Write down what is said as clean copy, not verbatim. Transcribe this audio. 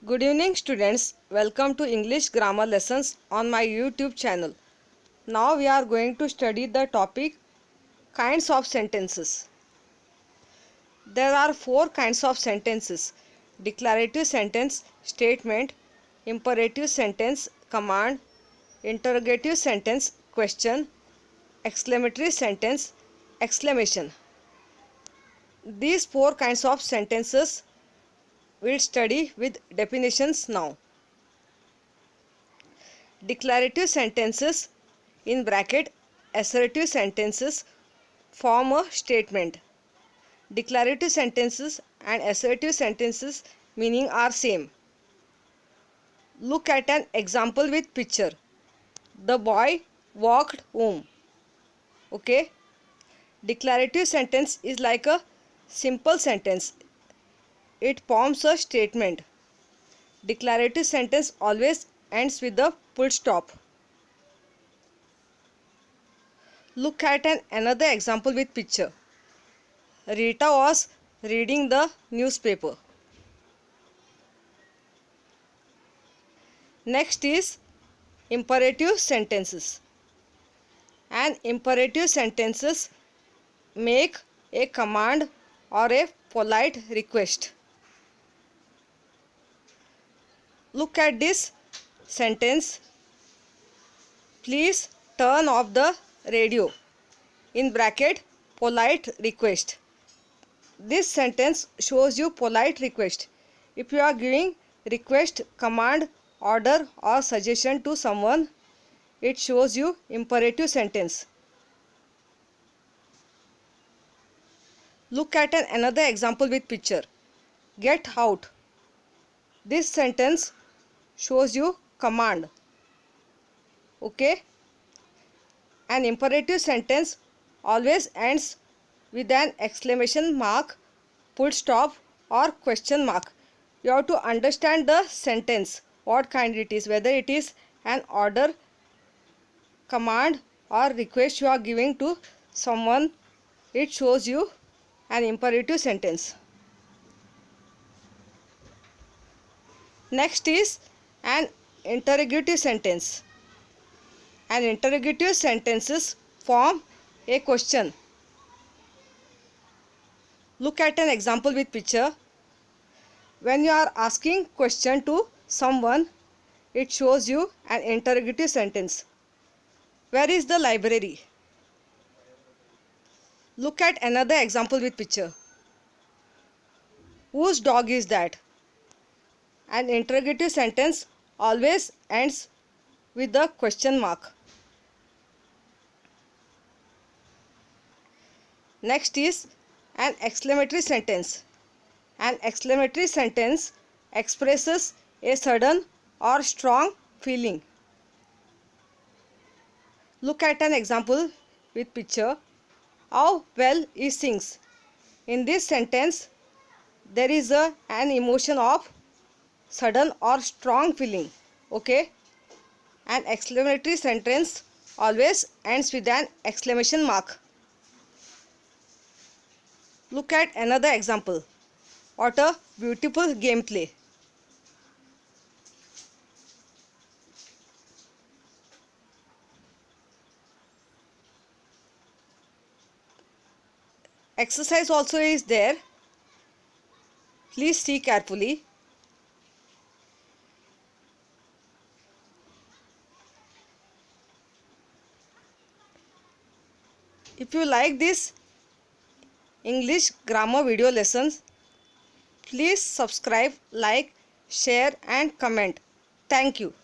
Good evening students, welcome to English grammar lessons on my YouTube channel. Now we are going to study the topic kinds of sentences. There are four kinds of sentences: declarative sentence, statement, imperative sentence, command, interrogative sentence, question, exclamatory sentence, exclamation. These four kinds of sentences we'll study with definitions now. Declarative sentences in bracket assertive sentences form a statement. Declarative sentences and assertive sentences meaning are same. Look at an example with picture. The boy walked home. Okay. Declarative sentence is like a simple sentence. It forms a statement. Declarative sentence always ends with a full stop. Look at another example with picture. Rita was reading the newspaper. Next is imperative sentences. And imperative sentences make a command or a polite request. Look at this sentence. Please turn off the radio. In bracket, polite request. This sentence shows you polite request. If you are giving request, command, order or suggestion to someone, it shows you imperative sentence. Look at another example with picture. Get out. This sentence shows you command. Okay. An imperative sentence always ends with an exclamation mark, full stop or question mark. You have to understand the sentence, what kind it is, whether it is an order, command or request you are giving to someone. It shows you an imperative sentence. Next is an interrogative sentence. An interrogative sentences form a question. Look at an example with picture. When you are asking question to someone, it shows you an interrogative sentence. Where is the library? Look at another example with picture. Whose dog is that? An interrogative sentence always ends with the question mark. Next is an exclamatory sentence. An exclamatory sentence expresses a sudden or strong feeling. Look at an example with picture. How well he sings. In this sentence, there is an emotion of sudden or strong feeling. Okay. An exclamatory sentence always ends with an exclamation mark. Look at another example. What a beautiful gameplay. Exercise also is there. Please see carefully. If you like this English grammar video lessons, please subscribe, like, share and comment. Thank you.